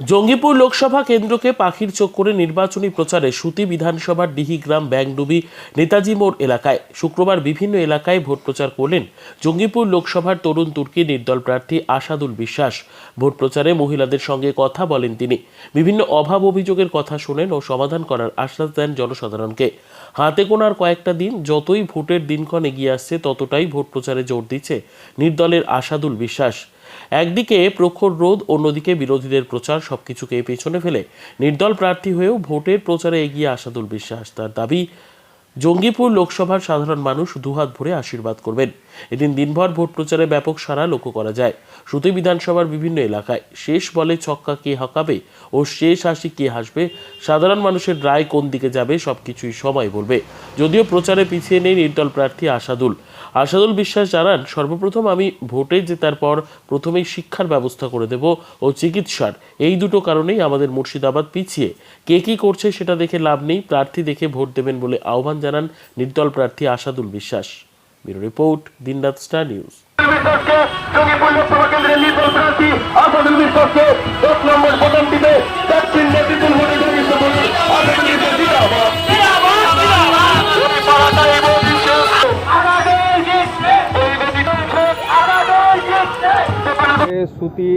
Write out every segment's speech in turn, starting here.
জঙ্গিপুর লোকসভা কেন্দ্রকে পাখির চোখ করে নির্বাচনী প্রচারে সুতি বিধানসভার ডিহিগ্রাম ব্যাংডুবি নেতাজি মোড় এলাকায় শুক্রবার বিভিন্ন এলাকায় ভোট প্রচার করলেন জঙ্গিপুর লোকসভার তরুণ তুর্কি নির্দল প্রার্থী আসাদুল বিশ্বাস। ভোট প্রচারে মহিলাদের সঙ্গে কথা বলেন তিনি, বিভিন্ন অভাব অভিযোগের কথা শোনেন ও সমাধান করার আশ্বাস দেন জনসাধারণকে। হাতে গোনার কয়েকটা দিন, যতই ভোটের দিনক্ষণ এগিয়ে আসছে ততটাই ভোট প্রচারে জোর দিচ্ছে নির্দলের আসাদুল বিশ্বাস। একদিকে প্রখর রোদ, অন্যদিকে বিরোধীদের প্রচার, সবকিছুকে পেছনে ফেলে নির্দল প্রার্থী হয়েও ভোটের প্রচারে এগিয়ে আসাদুল বিশ্বাস। তার দাবি, জঙ্গিপুর লোকসভার সাধারণ মানুষ দুহাত ভরে আশীর্বাদ করবেন। এদিন দিনভর ভোট প্রচারে ব্যাপক সাড়া লক্ষ্য করা যায় সুতি বিধানসভার বিভিন্ন এলাকায়। শেষ বলে ছক্কা কে হাঁকাবে ও শেষ হাসি কে হাসবে, সাধারণ মানুষের রায় কোন দিকে যাবে সবকিছুই সময় বলবে। যদিও প্রচারে পিছিয়ে নেই নির্দল প্রার্থী আসাদুল বিশ্বাস জানান, সর্বপ্রথম আমি ভোটে জেতার পর প্রথমেই শিক্ষার ব্যবস্থা করে দেব ও চিকিৎসার, এই দুটো কারণেই আমাদের মুর্শিদাবাদ পিছিয়ে। কে কি করছে সেটা দেখে লাভ নেই, প্রার্থী দেখে ভোট দেবেন বলে আহ্বান জানান নির্দল প্রার্থী আসাদুল বিশ্বাস। ব্যুরো রিপোর্ট, দিনরাত স্টার নিউজ। সুতি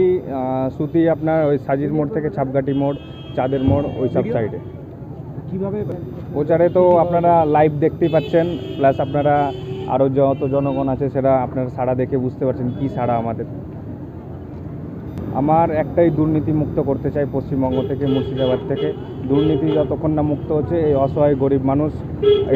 সুতি আপনার ওই সাজির মোড় থেকে ছাপগাটি মোড়, চাঁদের মোড়, ওই সব সাইডে কিভাবে প্রচারে তো আপনারা লাইভ দেখতেই পাচ্ছেন, প্লাস আপনারা আরও যত জনগণ আছে সেটা আপনারা সাড়া দেখে বুঝতে পারছেন কি সাড়া আমাদের। আমার একটাই, দুর্নীতি মুক্ত করতে চাই পশ্চিমবঙ্গ থেকে, মুর্শিদাবাদ থেকে। দুর্নীতি যতক্ষণ না মুক্ত হচ্ছে এই অসহায় গরিব মানুষ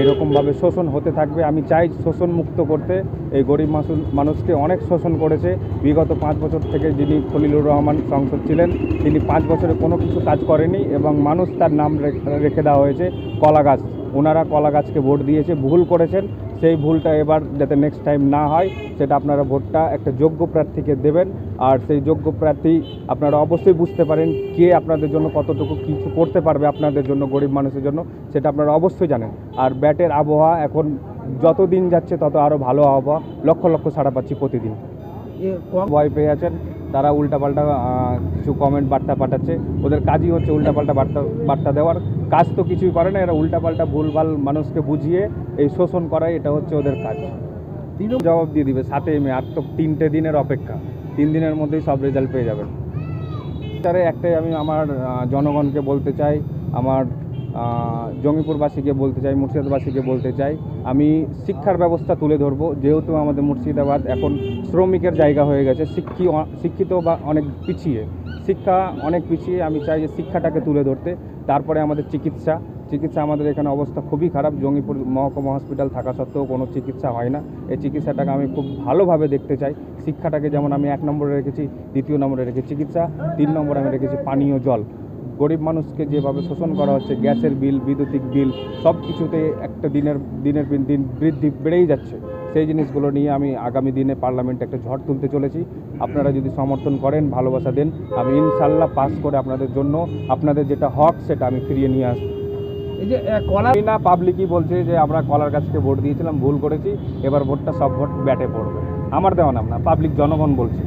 এরকমভাবে শোষণ হতে থাকবে। আমি চাই শোষণ মুক্ত করতে। এই গরিব মানুষকে অনেক শোষণ করেছে বিগত 5 বছর থেকে। যিনি খলিলুর রহমান সংসদ ছিলেন, তিনি 5 বছরে কোনো কিছু কাজ করেনি এবং মানুষ তার নাম রেখে দেওয়া হয়েছে কলা গাছ। ওনারা কলা গাছকে ভোট দিয়েছে, ভুল করেছেন। সেই ভুলটা এবার যাতে নেক্সট টাইম না হয় সেটা আপনারা ভোটটা একটা যোগ্য প্রার্থীকে দেবেন। আর সেই যোগ্য প্রার্থী আপনারা অবশ্যই বুঝতে পারেন কে আপনাদের জন্য কতটুকু কিছু করতে পারবে আপনাদের জন্য, গরিব মানুষের জন্য, সেটা আপনারা অবশ্যই জানেন। আর ব্যাটের আবহাওয়া এখন যত দিন যাচ্ছে তত আরও ভালো আবহাওয়া, লক্ষ লক্ষ সাড়া পাচ্ছি প্রতিদিন। ভয় পেয়ে আছেন, তারা উল্টাপাল্টা কিছু কমেন্ট বার্তা পাঠাচ্ছে। ওদের কাজই হচ্ছে উল্টাপাল্টা বার্তা দেওয়ার, কাজ তো কিছুই করে না। এরা উল্টাপাল্টা ভুলভাল মানুষকে বুঝিয়ে এই শোষণ করাই, এটা হচ্ছে ওদের কাজ। জবাব দিয়ে দিবে 7ই মে। আর তো 3টে দিনের অপেক্ষা, 3 দিনের মধ্যেই সব রেজাল্ট পেয়ে যাবেন। তারে একটাই আমি আমার জনগণকে বলতে চাই, আমার জঙ্গিপুরবাসীকে বলতে চাই, মুর্শিদাবাদবাসীকে বলতে চাই, আমি শিক্ষার ব্যবস্থা তুলে ধরবো। যেহেতু আমাদের মুর্শিদাবাদ এখন শ্রমিকের জায়গা হয়ে গেছে, শিক্ষিত বা অনেক পিছিয়ে, শিক্ষা অনেক পিছিয়ে। আমি চাই যে শিক্ষাটাকে তুলে ধরতে। তারপরে আমাদের চিকিৎসা আমাদের এখানে অবস্থা খুবই খারাপ। জঙ্গিপুর মহকুমা হসপিটাল থাকা সত্ত্বেও কোনো চিকিৎসা হয় না। এই চিকিৎসাটাকে আমি খুব ভালোভাবে দেখতে চাই। শিক্ষাটাকে যেমন আমি 1 নম্বরে রেখেছি, 2 নম্বরে রেখেছি চিকিৎসা, 3 নম্বরে আমি রেখেছি পানীয় জল। গরিব মানুষকে যেভাবে শোষণ করা হচ্ছে, গ্যাসের বিল, বৈদ্যুতিক বিল, সব কিছুতে একটা দিনের দিন বৃদ্ধি বেড়েই যাচ্ছে। সেই জিনিসগুলো নিয়ে আমি আগামী দিনে পার্লামেন্টে একটা ঝড় তুলতে চলেছি। আপনারা যদি সমর্থন করেন, ভালোবাসা দেন, আমি ইনশাল্লাহ পাস করে আপনাদের জন্য আপনাদের যেটা হক সেটা আমি ফিরিয়ে নিয়ে আসবো। এই যে কলা না, পাবলিকই বলছে যে আমরা কলার গাছকে ভোট দিয়েছিলাম, ভুল করেছি, এবার ভোটটা সব ভোট ব্যাটে পড়বে। আমার দেওয়া নাম না, পাবলিক জনগণ বলছে।